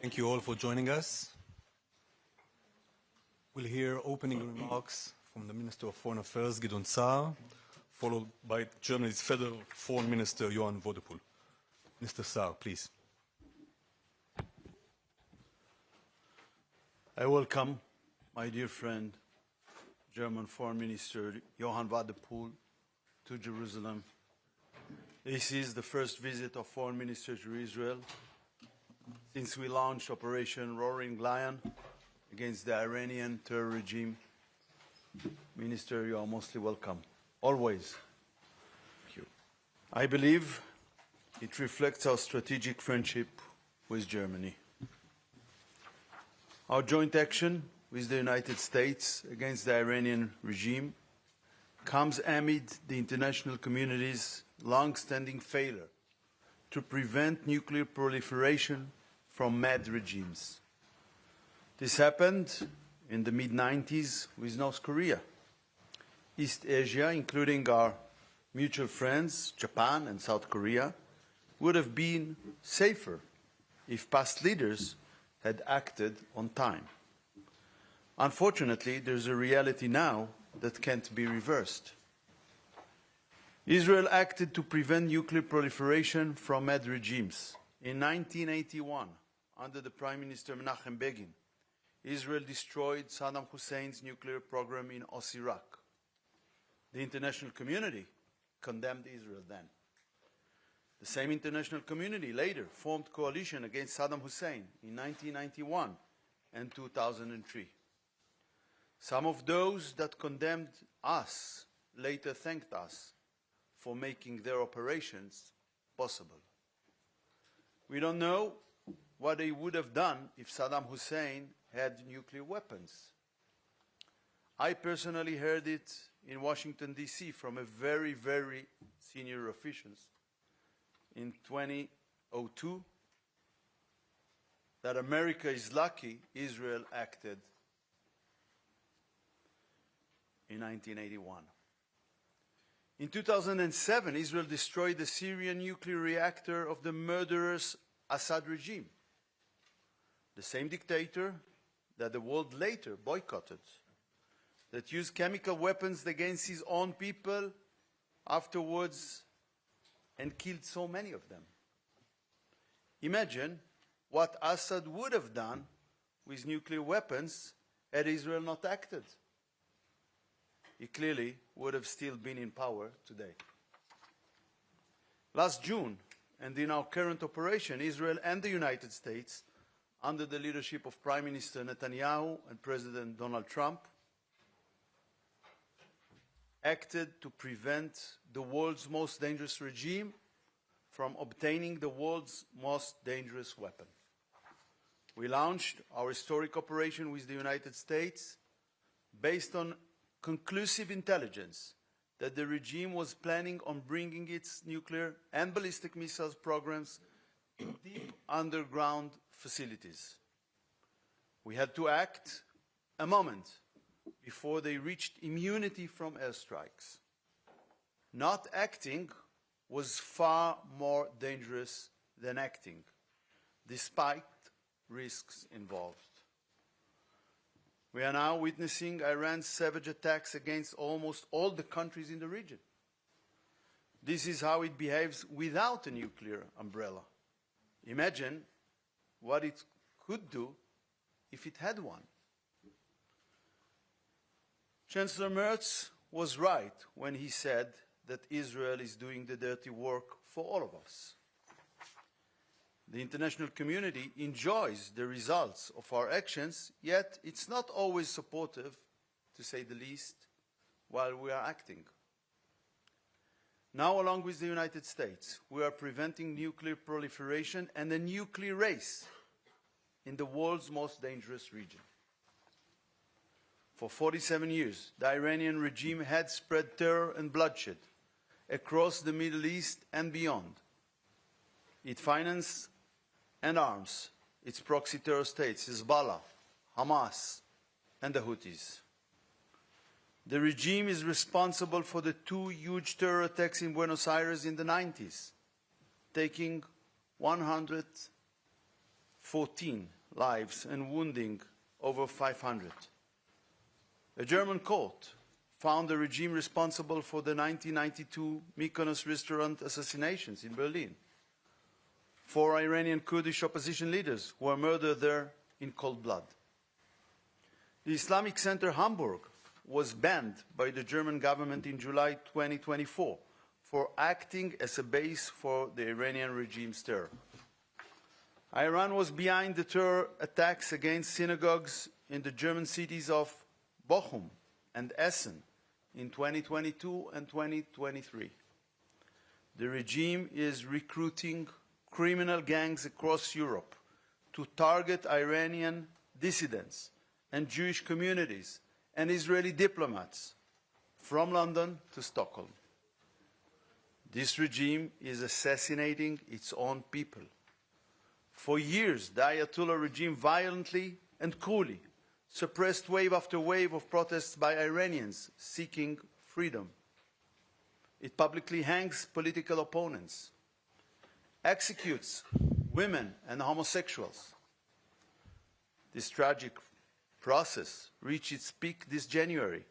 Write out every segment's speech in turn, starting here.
Thank you all for joining us. We'll hear opening remarks from the Minister of Foreign Affairs, Gideon, followed by Germany's Federal Foreign Minister, Johann Wadephul. Mr. Saar, please. I welcome my dear friend, German Foreign Minister Johann Wadephul, to Jerusalem. This is the first visit of Foreign Minister to Israel since we launched Operation Roaring Lion against the Iranian terror regime. Minister, you are mostly welcome, always. Thank you. I believe it reflects our strategic friendship with Germany. Our joint action with the United States against the Iranian regime comes amid the international community's long-standing failure to prevent nuclear proliferation from mad regimes. This happened in the mid-90s with North Korea. East Asia, including our mutual friends, Japan and South Korea, would have been safer if past leaders had acted on time. Unfortunately, there's a reality now that can't be reversed. Israel acted to prevent nuclear proliferation from mad regimes. In 1981, under the Prime Minister Menachem Begin, Israel destroyed Saddam Hussein's nuclear program in Iraq. The international community condemned Israel then. The same international community later formed coalition against Saddam Hussein in 1991 and 2003. Some of those that condemned us later thanked us for making their operations possible. We don't know what they would have done if Saddam Hussein had nuclear weapons. I personally heard it in Washington, D.C. from a very, very senior officials in 2002 that America is lucky Israel acted in 1981. In 2007, Israel destroyed the Syrian nuclear reactor of the murderous Assad regime, the same dictator that the world later boycotted, that used chemical weapons against his own people afterwards and killed so many of them. Imagine what Assad would have done with nuclear weapons had Israel not acted. He clearly would have still been in power today. Last June, and in our current operation, Israel and the United States, under the leadership of Prime Minister Netanyahu and President Donald Trump, acted to prevent the world's most dangerous regime from obtaining the world's most dangerous weapon. We launched our historic operation with the United States based on conclusive intelligence that the regime was planning on bringing its nuclear and ballistic missiles programs to deep underground facilities. We had to act a moment before they reached immunity from airstrikes. Not acting was far more dangerous than acting, despite risks involved. We are now witnessing Iran's savage attacks against almost all the countries in the region. This is how it behaves without a nuclear umbrella. Imagine what it could do if it had one. Chancellor Merz was right when he said that Israel is doing the dirty work for all of us. The international community enjoys the results of our actions, yet it's not always supportive, to say the least, while we are acting. Now, along with the United States, we are preventing nuclear proliferation and a nuclear race in the world's most dangerous region. For 47 years, the Iranian regime had spread terror and bloodshed across the Middle East and beyond. It financed and arms its proxy terror states, Hezbollah, Hamas, and the Houthis. The regime is responsible for the 2 huge terror attacks in Buenos Aires in the 90s, taking 14 lives and wounding over 500. A German court found the regime responsible for the 1992 Mykonos restaurant assassinations in Berlin. 4 Iranian Kurdish opposition leaders were murdered there in cold blood. The Islamic Center Hamburg was banned by the German government in July 2024 for acting as a base for the Iranian regime's terror. Iran was behind the terror attacks against synagogues in the German cities of Bochum and Essen in 2022 and 2023. The regime is recruiting criminal gangs across Europe to target Iranian dissidents and Jewish communities and Israeli diplomats from London to Stockholm. This regime is assassinating its own people. For years, the Ayatollah regime violently and cruelly suppressed wave after wave of protests by Iranians seeking freedom. It publicly hangs political opponents, executes women and homosexuals. This tragic process reached its peak this January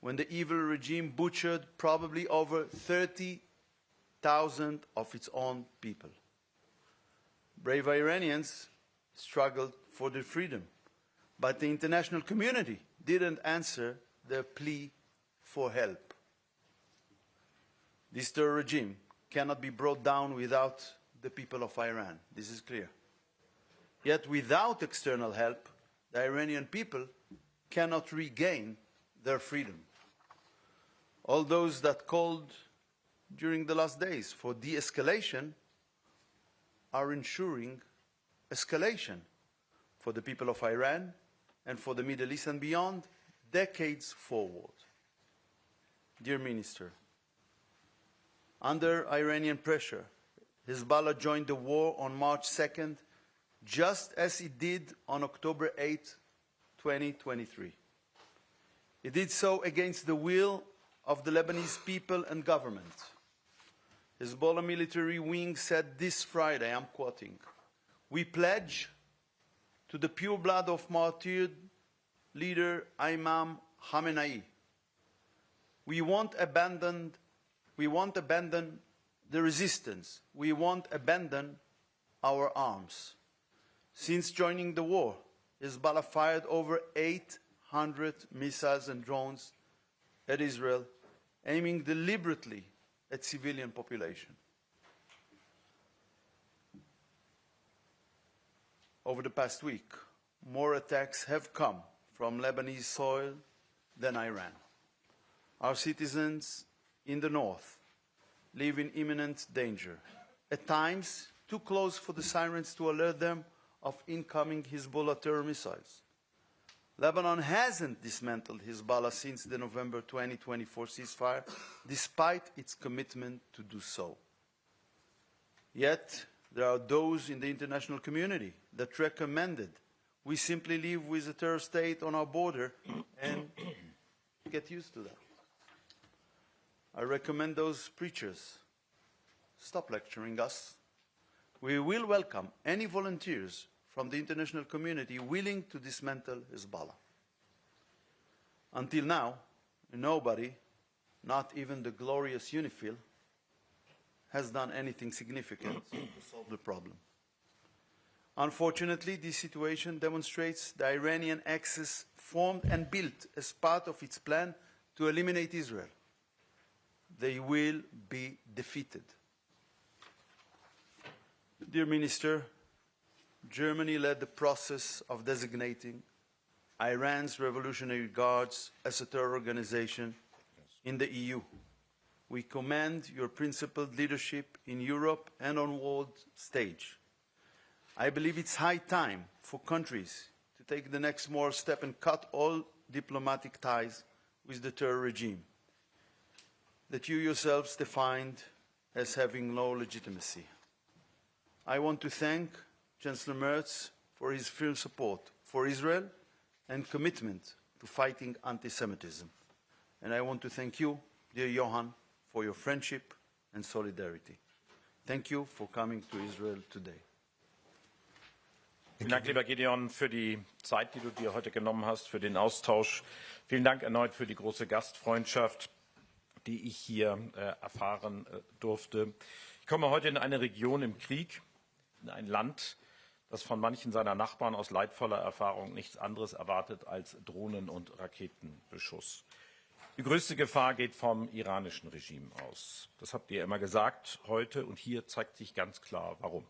when the evil regime butchered probably over 30,000 of its own people. Brave Iranians struggled for their freedom, but the international community didn't answer their plea for help. This terror regime cannot be brought down without the people of Iran. This is clear. Yet without external help, the Iranian people cannot regain their freedom. All those that called during the last days for de-escalation are ensuring escalation for the people of Iran and for the Middle East and beyond, decades forward. Dear Minister, under Iranian pressure, Hezbollah joined the war on March 2nd, just as it did on October 8, 2023. It did so against the will of the Lebanese people and government. Hezbollah military wing said this Friday, I'm quoting, "We pledge to the pure blood of martyred leader Imam Khamenei. We won't abandon the resistance. We won't abandon our arms." Since joining the war, Hezbollah fired over 800 missiles and drones at Israel, aiming deliberately at civilian population. Over the past week, more attacks have come from Lebanese soil than Iran. Our citizens in the north live in imminent danger, at times too close for the sirens to alert them of incoming Hezbollah terror missiles. Lebanon hasn't dismantled Hezbollah since the November 2024 ceasefire, despite its commitment to do so. Yet, there are those in the international community that recommended we simply live with a terror state on our border and get used to that. I recommend those preachers, stop lecturing us. We will welcome any volunteers from the international community willing to dismantle Hezbollah. Until now, nobody, not even the glorious UNIFIL, has done anything significant to solve the problem. Unfortunately, this situation demonstrates the Iranian axis formed and built as part of its plan to eliminate Israel. They will be defeated. Dear Minister, Germany led the process of designating Iran's Revolutionary Guards as a terror organization in the EU. We commend your principled leadership in Europe and on world stage. I believe it's high time for countries to take the next moral step and cut all diplomatic ties with the terror regime that you yourselves defined as having no legitimacy. I want to thank Chancellor Merz for his firm support for Israel and commitment to fighting anti-Semitism. And I want to thank you, dear Johann, for your friendship and solidarity. Thank you for coming to Israel today. Vielen Dank, lieber Gideon, für die Zeit, die du dir heute genommen hast, für den Austausch. Vielen Dank erneut für die große Gastfreundschaft, die ich hier erfahren durfte. Ich komme heute in eine Region im Krieg, in ein Land, das von manchen seiner Nachbarn aus leidvoller Erfahrung nichts anderes erwartet als Drohnen- und Raketenbeschuss. Die größte Gefahr geht vom iranischen Regime aus. Das habt ihr immer gesagt heute, und hier zeigt sich ganz klar, warum.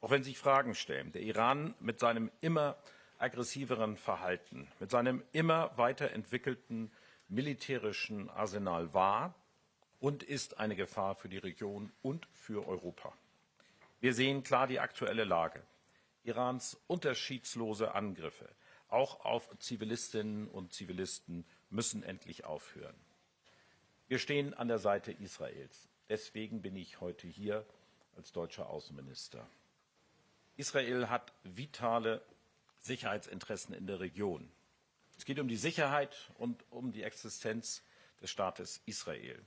Auch wenn sich Fragen stellen, der Iran mit seinem immer aggressiveren Verhalten, mit seinem immer weiterentwickelten militärischen Arsenal war und ist eine Gefahr für die Region und für Europa. Wir sehen klar die aktuelle Lage. Irans unterschiedslose Angriffe, auch auf Zivilistinnen und Zivilisten, müssen endlich aufhören. Wir stehen an der Seite Israels. Deswegen bin ich heute hier als deutscher Außenminister. Israel hat vitale Sicherheitsinteressen in der Region. Es geht um die Sicherheit und um die Existenz des Staates Israel.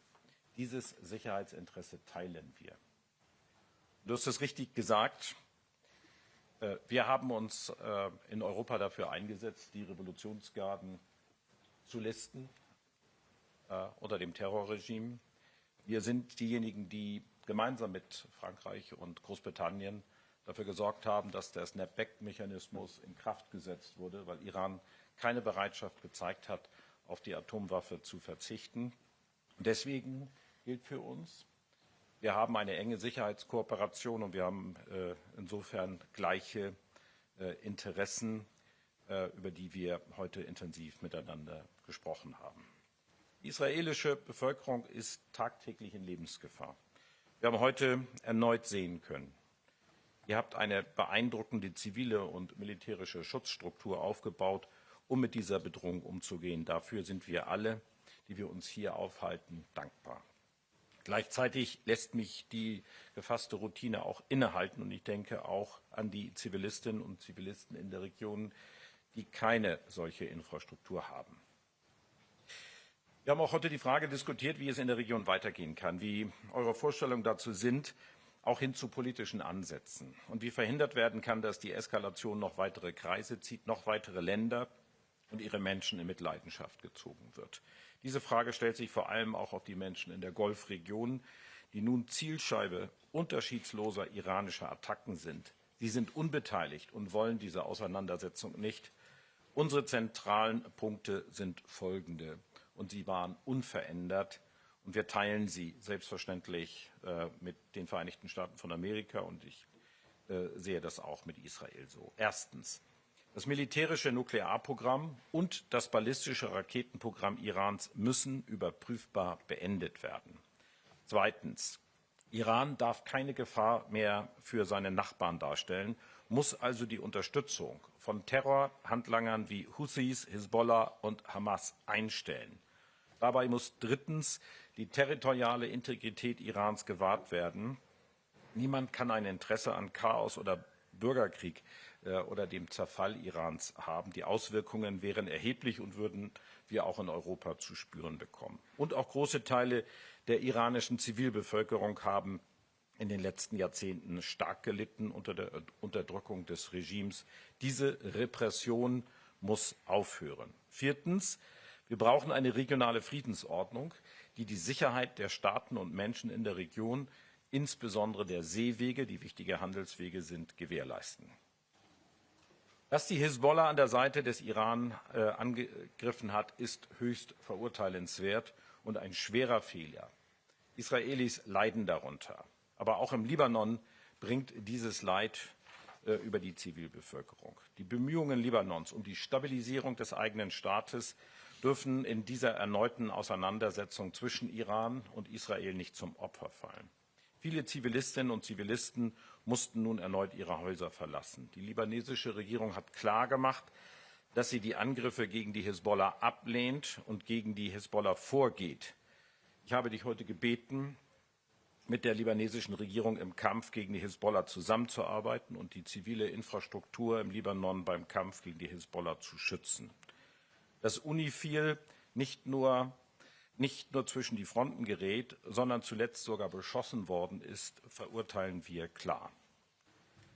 Dieses Sicherheitsinteresse teilen wir. Du hast es richtig gesagt. Wir haben uns in Europa dafür eingesetzt, die Revolutionsgarden zu listen unter dem Terrorregime. Wir sind diejenigen, die gemeinsam mit Frankreich und Großbritannien dafür gesorgt haben, dass der Snapback-Mechanismus in Kraft gesetzt wurde, weil Iran keine Bereitschaft gezeigt hat, auf die Atomwaffe zu verzichten. Und deswegen gilt für uns, wir haben eine enge Sicherheitskooperation und wir haben insofern gleiche Interessen, über die wir heute intensiv miteinander gesprochen haben. Die israelische Bevölkerung ist tagtäglich in Lebensgefahr. Wir haben heute erneut sehen können, ihr habt eine beeindruckende zivile und militärische Schutzstruktur aufgebaut, um mit dieser Bedrohung umzugehen. Dafür sind wir alle, die wir uns hier aufhalten, dankbar. Gleichzeitig lässt mich die gefasste Routine auch innehalten, und ich denke auch an die Zivilistinnen und Zivilisten in der Region, die keine solche Infrastruktur haben. Wir haben auch heute die Frage diskutiert, wie es in der Region weitergehen kann, wie eure Vorstellungen dazu sind, auch hin zu politischen Ansätzen, und wie verhindert werden kann, dass die Eskalation noch weitere Kreise zieht, noch weitere Länder und ihre Menschen in Mitleidenschaft gezogen wird. Diese Frage stellt sich vor allem auch auf die Menschen in der Golfregion, die nun Zielscheibe unterschiedsloser iranischer Attacken sind. Sie sind unbeteiligt und wollen diese Auseinandersetzung nicht. Unsere zentralen Punkte sind folgende, und sie waren unverändert. Und wir teilen sie selbstverständlich mit den Vereinigten Staaten von Amerika, und ich sehe das auch mit Israel so. Erstens. Das militärische Nuklearprogramm und das ballistische Raketenprogramm Irans müssen überprüfbar beendet werden. Zweitens. Iran darf keine Gefahr mehr für seine Nachbarn darstellen, muss also die Unterstützung von Terrorhandlangern wie Houthis, Hisbollah und Hamas einstellen. Dabei muss drittens die territoriale Integrität Irans gewahrt werden. Niemand kann ein Interesse an Chaos oder Bürgerkrieg oder dem Zerfall Irans haben. Die Auswirkungen wären erheblich und würden wir auch in Europa zu spüren bekommen. Und auch große Teile der iranischen Zivilbevölkerung haben in den letzten Jahrzehnten stark gelitten unter der Unterdrückung des Regimes. Diese Repression muss aufhören. Viertens. Wir brauchen eine regionale Friedensordnung, die die Sicherheit der Staaten und Menschen in der Region, insbesondere der Seewege, die wichtige Handelswege sind, gewährleisten. Dass die Hisbollah an der Seite des Iran angegriffen hat, ist höchst verurteilenswert und ein schwerer Fehler. Israelis leiden darunter. Aber auch im Libanon bringt dieses Leid über die Zivilbevölkerung. Die Bemühungen Libanons um die Stabilisierung des eigenen Staates dürfen in dieser erneuten Auseinandersetzung zwischen Iran und Israel nicht zum Opfer fallen. Viele Zivilistinnen und Zivilisten mussten nun erneut ihre Häuser verlassen. Die libanesische Regierung hat klargemacht, dass sie die Angriffe gegen die Hisbollah ablehnt und gegen die Hisbollah vorgeht. Ich habe dich heute gebeten, mit der libanesischen Regierung im Kampf gegen die Hisbollah zusammenzuarbeiten und die zivile Infrastruktur im Libanon beim Kampf gegen die Hisbollah zu schützen. Dass UNIFIL nicht nur zwischen die Fronten gerät, sondern zuletzt sogar beschossen worden ist, verurteilen wir klar.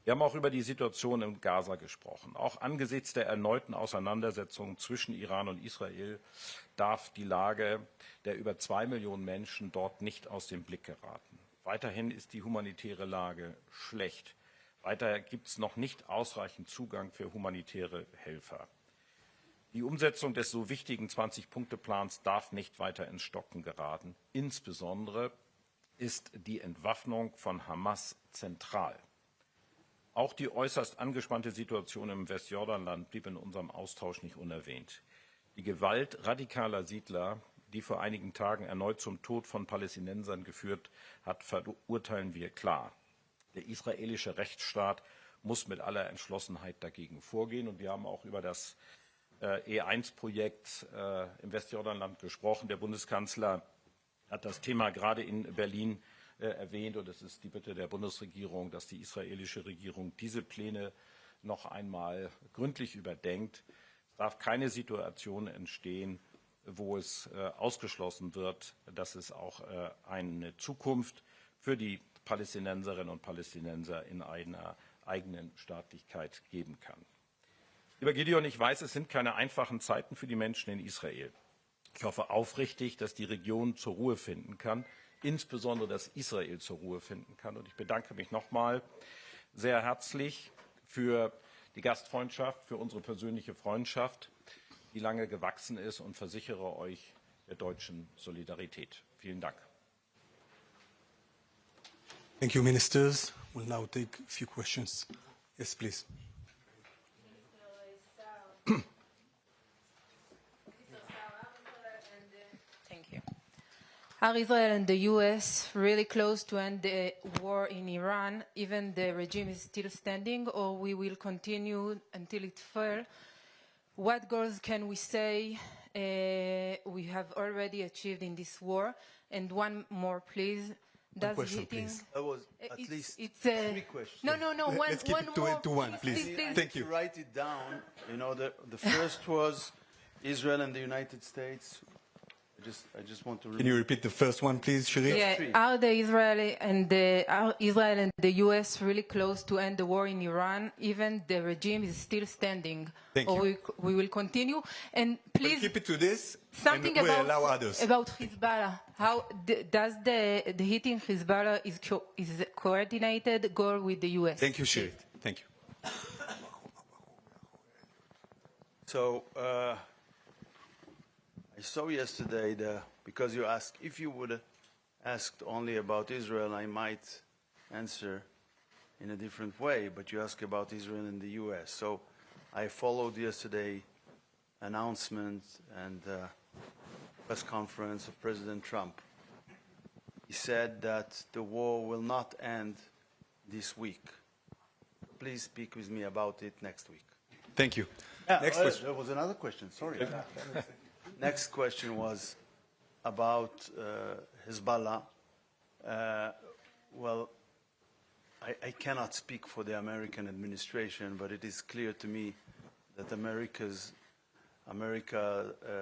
Wir haben auch über die Situation in Gaza gesprochen. Auch angesichts der erneuten Auseinandersetzungen zwischen Iran und Israel darf die Lage der über 2 Millionen Menschen dort nicht aus dem Blick geraten. Weiterhin ist die humanitäre Lage schlecht. Weiter gibt es noch nicht ausreichend Zugang für humanitäre Helfer. Die Umsetzung des so wichtigen 20-Punkte-Plans darf nicht weiter ins Stocken geraten. Insbesondere ist die Entwaffnung von Hamas zentral. Auch die äußerst angespannte Situation im Westjordanland blieb in unserem Austausch nicht unerwähnt. Die Gewalt radikaler Siedler, die vor einigen Tagen erneut zum Tod von Palästinensern geführt hat, verurteilen wir klar. Der israelische Rechtsstaat muss mit aller Entschlossenheit dagegen vorgehen. Und wir haben auch über das E1-Projekt im Westjordanland gesprochen. Der Bundeskanzler hat das Thema gerade in Berlin erwähnt. Und es ist die Bitte der Bundesregierung, dass die israelische Regierung diese Pläne noch einmal gründlich überdenkt. Es darf keine Situation entstehen, wo es ausgeschlossen wird, dass es auch eine Zukunft für die Palästinenserinnen und Palästinenser in einer eigenen Staatlichkeit geben kann. Lieber Gideon, ich weiß, es sind keine einfachen Zeiten für die Menschen in Israel. Ich hoffe aufrichtig, dass die Region zur Ruhe finden kann, insbesondere dass Israel zur Ruhe finden kann. Und ich bedanke mich nochmal sehr herzlich für die Gastfreundschaft, für unsere persönliche Freundschaft, die lange gewachsen ist, und versichere euch der deutschen Solidarität. Vielen Dank. Thank you, ministers. We'll now take a few questions. Yes, please. Thank you. Are Israel and the U.S. really close to end the war in Iran, even the regime is still standing, or we will continue until it falls? What goals can we say we have already achieved in this war? And one more, please. One question, please. That was at least it's 3 questions. No. Let's keep it to one, please. Thank you. Write it down. You know, the first was Israel and the United States. I just want to. Can you repeat the first one, please, Sherif? Yeah, are Israel and the U.S. really close to end the war in Iran? Even the regime is still standing. Thank or you. we will continue. And please, We'll keep it to this, something and we'll allow others. about Hezbollah. How does the hitting Hezbollah is a coordinated goal with the U.S.? Thank you, Sherif. Thank you. So I saw yesterday because you asked, if you would have asked only about Israel, I might answer in a different way, but you asked about Israel and the U.S. So I followed yesterday announcement and press conference of President Trump. He said that the war will not end this week. Please speak with me about it next week. Thank you. Next question. There was another question, sorry. Next question was about Hezbollah. Well, I cannot speak for the American administration, but it is clear to me that America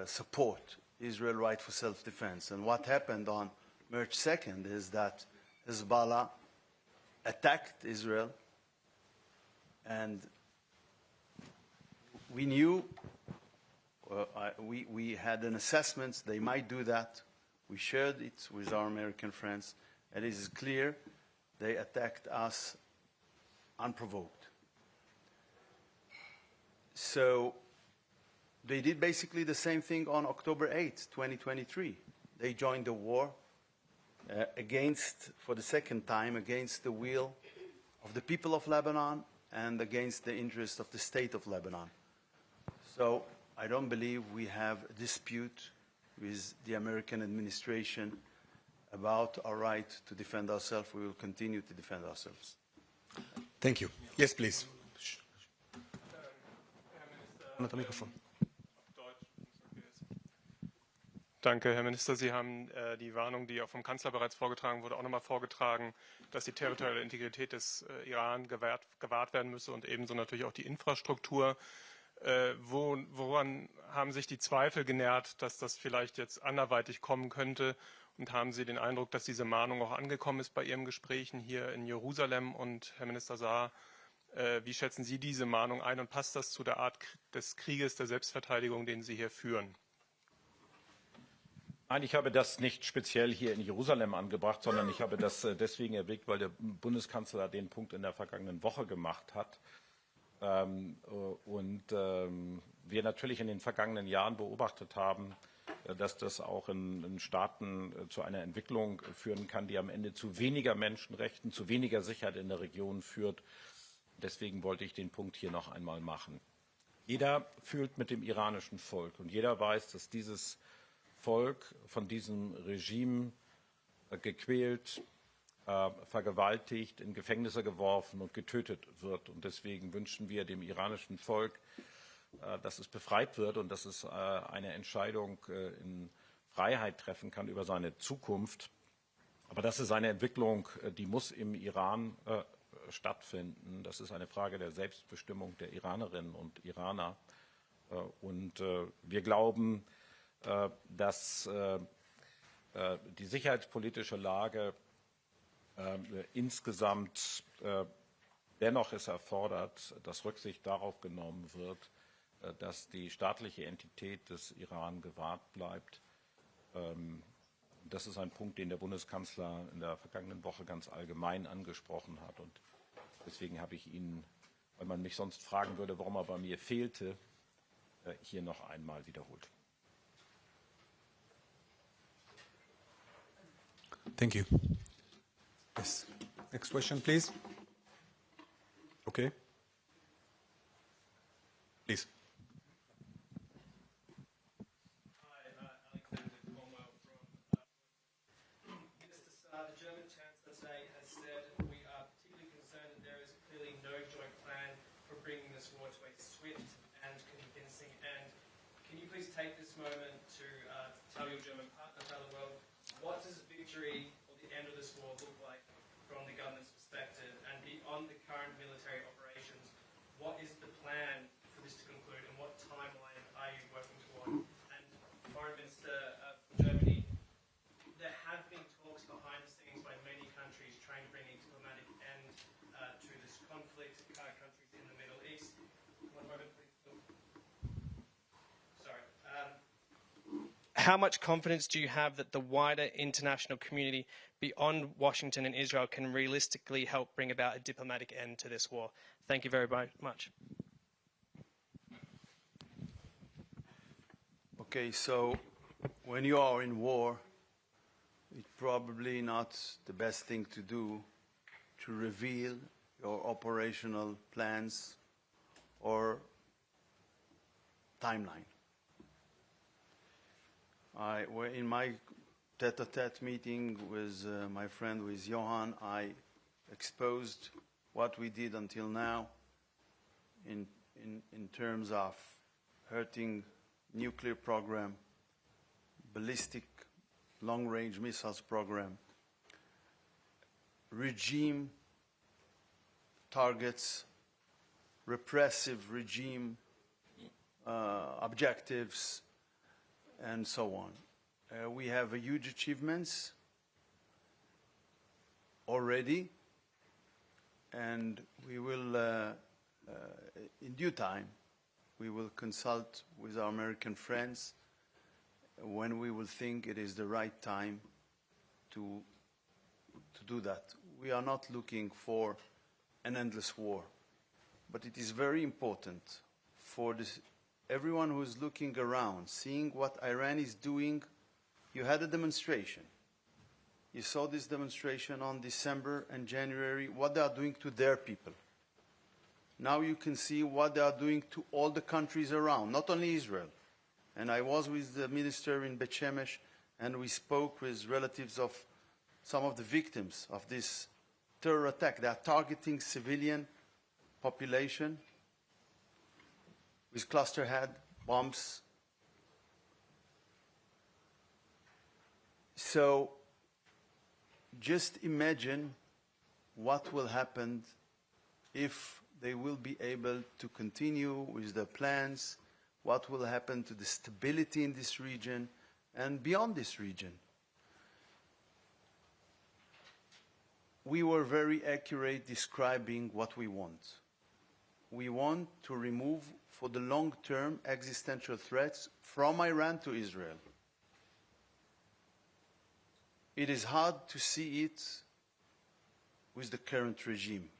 support Israel's right for self-defense. And what happened on March 2nd is that Hezbollah attacked Israel, and we knew, we had an assessment they might do that. We shared it with our American friends, and it is clear they attacked us unprovoked. So they did basically the same thing on October 8th, 2023. They joined the war for the second time, against the will of the people of Lebanon and against the interest of the state of Lebanon. So I don't believe we have a dispute with the American administration about our right to defend ourselves. We will continue to defend ourselves. Thank you. Yes, please. Mikrofon. Danke, Herr Minister. Sie haben die Warnung, die auch vom Kanzler bereits vorgetragen wurde, auch nochmal vorgetragen, dass die territoriale Integrität des Iran gewahrt werden müsse und ebenso natürlich auch die Infrastruktur. Woran haben sich die Zweifel genährt, dass das vielleicht jetzt anderweitig kommen könnte? Und haben Sie den Eindruck, dass diese Mahnung auch angekommen ist bei Ihren Gesprächen hier in Jerusalem? Und Herr Minister Saar, Wie schätzen Sie diese Mahnung ein und passt das zu der Art des Krieges der Selbstverteidigung, den Sie hier führen? Nein, ich habe das nicht speziell hier in Jerusalem angebracht, sondern ich habe das deswegen erwägt, weil der Bundeskanzler den Punkt in der vergangenen Woche gemacht hat. Wir natürlich in den vergangenen Jahren beobachtet haben, dass das auch in Staaten zu einer Entwicklung führen kann, die am Ende zu weniger Menschenrechten, zu weniger Sicherheit in der Region führt. Deswegen wollte ich den Punkt hier noch einmal machen. Jeder fühlt mit dem iranischen Volk und jeder weiß, dass dieses Volk von diesem Regime gequält, vergewaltigt, in Gefängnisse geworfen und getötet wird. Und deswegen wünschen wir dem iranischen Volk, dass es befreit wird und dass es eine Entscheidung in Freiheit treffen kann über seine Zukunft. Aber das ist eine Entwicklung, die muss im Iran stattfinden. Das ist eine Frage der Selbstbestimmung der Iranerinnen und Iraner. Und wir glauben, dass die sicherheitspolitische Lage insgesamt dennoch es erfordert, dass Rücksicht darauf genommen wird, dass die staatliche Entität des Iran gewahrt bleibt. Das ist ein Punkt, den der Bundeskanzler in der vergangenen Woche ganz allgemein angesprochen hat. Und deswegen habe ich ihn, weil man mich sonst fragen würde, warum er bei mir fehlte, hier noch einmal wiederholt. Thank you. Yes. Next question, please. Okay. Please. Hi, Alexander Cromwell from Minister Saar. The German Chancellor today has said we are particularly concerned that there is clearly no joint plan for bringing this war to a swift and convincing end. Can you please take this moment to tell your German partner, tell the world, what does victory or the end of this war look like from the government's perspective? And beyond the current military operations, what is the plan for this to conclude and what timeline are you working toward? And Foreign Minister of Germany, there have been talks behind the scenes by many countries trying to bring a diplomatic end to this conflict, countries in the Middle East. One moment, please. Sorry. How much confidence do you have that the wider international community beyond Washington and Israel can realistically help bring about a diplomatic end to this war? Thank you very much. Okay, so when you are in war, it's probably not the best thing to do to reveal your operational plans or timeline. In my tete-a-tete meeting with my friend, with Johann, I exposed what we did until now in terms of hurting nuclear program, ballistic long-range missiles program, regime targets, repressive regime objectives, and so on. We have huge achievements already, and we will, in due time, we will consult with our American friends when we will think it is the right time to do that. We are not looking for an endless war, but it is very important for everyone who is looking around, seeing what Iran is doing. You had a demonstration. You saw this demonstration on December and January, what they are doing to their people. Now you can see what they are doing to all the countries around, not only Israel. And I was with the minister in Bet Shemesh, and we spoke with relatives of some of the victims of this terror attack. They are targeting civilian population with cluster head bombs. So just imagine what will happen if they will be able to continue with their plans, what will happen to the stability in this region and beyond this region. We were very accurate describing what we want. we want to remove for the long-term existential threats from Iran to Israel. It is hard to see it with the current regime,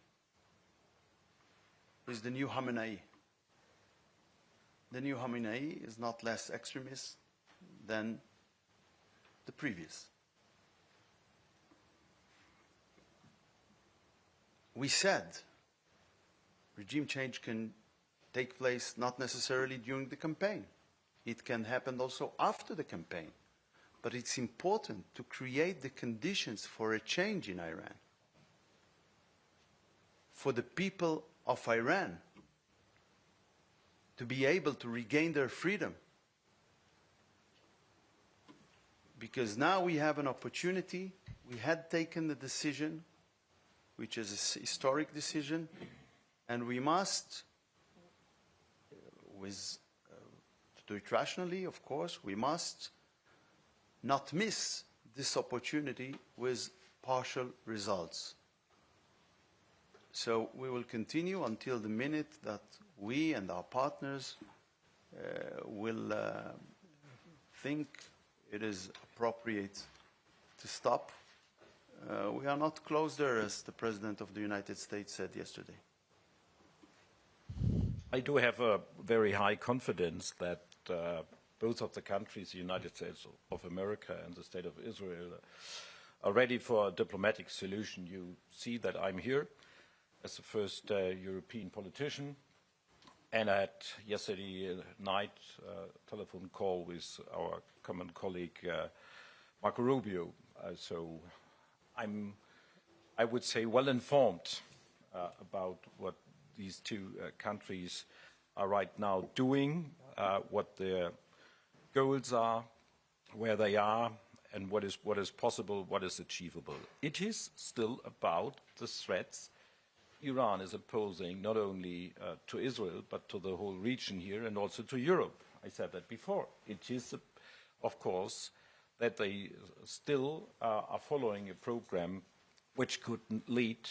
with the new Khamenei. The new Khamenei is not less extremist than the previous. We said regime change can take place not necessarily during the campaign. It can happen also after the campaign. But it's important to create the conditions for a change in Iran. For the people of Iran to be able to regain their freedom. Because now we have an opportunity. We had taken the decision, which is a historic decision, and we must, to do it rationally, of course, we must not miss this opportunity with partial results. So we will continue until the minute that we and our partners will think it is appropriate to stop. We are not close there, as the President of the United States said yesterday. I do have a very high confidence that both of the countries, the United States of America and the State of Israel, are ready for a diplomatic solution. You see that I'm here as the first European politician, and I had yesterday night a telephone call with our common colleague Marco Rubio. So I would say, well informed about what these two countries are right now doing, what their goals are, where they are, and what is possible, what is achievable. It is still about the threats Iran is posing not only to Israel, but to the whole region here and also to Europe. I said that before. It is, of course, that they still are following a program which could lead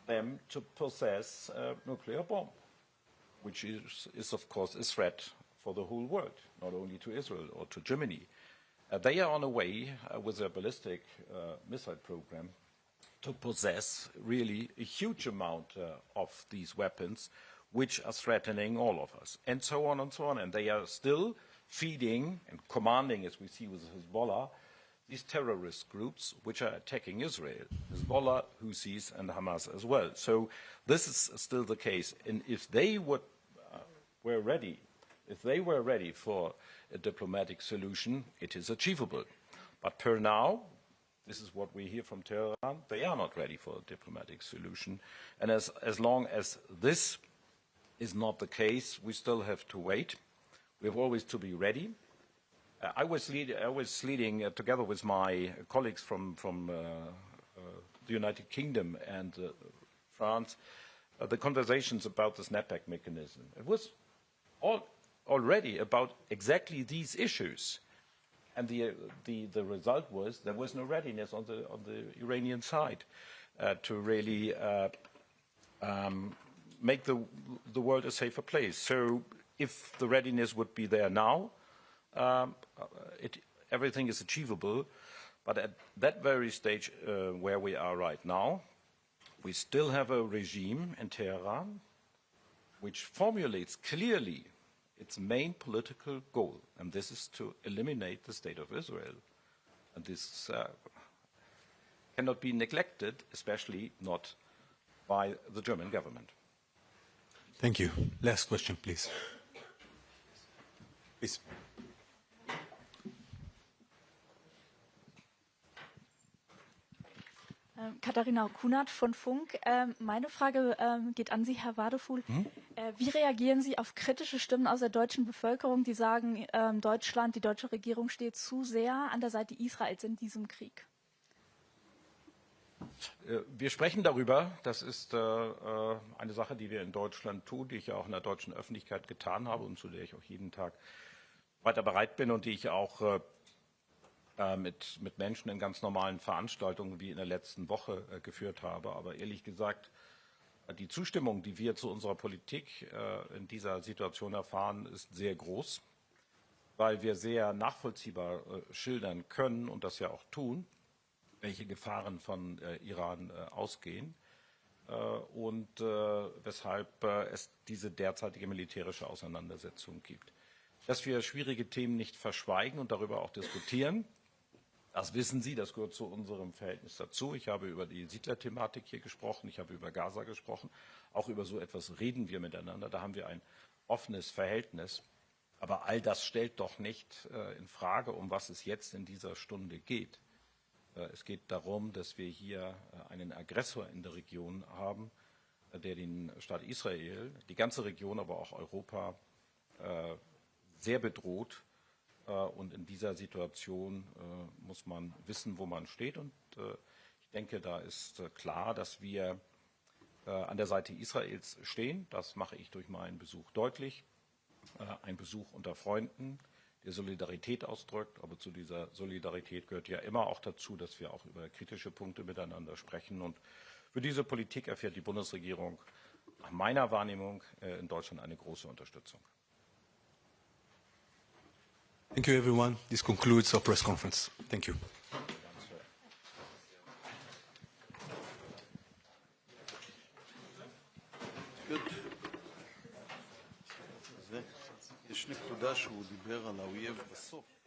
them to possess a nuclear bomb, which is, of course, a threat for the whole world, not only to Israel or to Germany. They are on a way with their ballistic missile program to possess really a huge amount of these weapons, which are threatening all of us, and so on and so on. And they are still feeding and commanding, as we see with Hezbollah, these terrorist groups which are attacking Israel, Hezbollah, Houthis, and Hamas as well. So this is still the case. And if they were ready for a diplomatic solution, it is achievable. But per now, this is what we hear from Tehran, they are not ready for a diplomatic solution. And as long as this is not the case, we still have to wait. We have always to be ready. I was leading, together with my colleagues from the United Kingdom and France, the conversations about the snapback mechanism. It was already about exactly these issues. And the result was there was no readiness on the Iranian side to really make the world a safer place. So if the readiness would be there now, everything is achievable. But at that very stage where we are right now, we still have a regime in Tehran which formulates clearly its main political goal, and this is to eliminate the State of Israel. And this cannot be neglected, especially not by the German government. Thank you. Last question, please. Please. Katharina Kunert von Funk. Meine Frage geht an Sie, Herr Wadephul. Wie reagieren Sie auf kritische Stimmen aus der deutschen Bevölkerung, die sagen, Deutschland, die deutsche Regierung steht zu sehr an der Seite Israels in diesem Krieg? Wir sprechen darüber. Das ist eine Sache, die wir in Deutschland tun, die ich auch in der deutschen Öffentlichkeit getan habe und zu der ich auch jeden Tag weiter bereit bin und die ich auch mit Menschen in ganz normalen Veranstaltungen wie in der letzten Woche geführt habe. Aber ehrlich gesagt, Die Zustimmung, die wir zu unserer Politik in dieser Situation erfahren, ist sehr groß, weil wir sehr nachvollziehbar schildern können und das ja auch tun, welche Gefahren von Iran ausgehen und weshalb es diese derzeitige militärische Auseinandersetzung gibt. Dass wir schwierige Themen nicht verschweigen und darüber auch diskutieren, das wissen Sie, das gehört zu unserem Verhältnis dazu. Ich habe über die Siedlerthematik hier gesprochen, ich habe über Gaza gesprochen. Auch über so etwas reden wir miteinander, da haben wir ein offenes Verhältnis. Aber all das stellt doch nicht in Frage, um was es jetzt in dieser Stunde geht. Es geht darum, dass wir hier einen Aggressor in der Region haben, der den Staat Israel, die ganze Region, aber auch Europa sehr bedroht. Und in dieser Situation muss man wissen, wo man steht. Und ich denke, da ist klar, dass wir an der Seite Israels stehen. Das mache ich durch meinen Besuch deutlich. Ein Besuch unter Freunden, der Solidarität ausdrückt. Aber zu dieser Solidarität gehört ja immer auch dazu, dass wir auch über kritische Punkte miteinander sprechen. Und für diese Politik erfährt die Bundesregierung nach meiner Wahrnehmung in Deutschland eine große Unterstützung. Thank you, everyone. This concludes our press conference. Thank you. יש נקודה שהוא דיבר על האויב בסוף.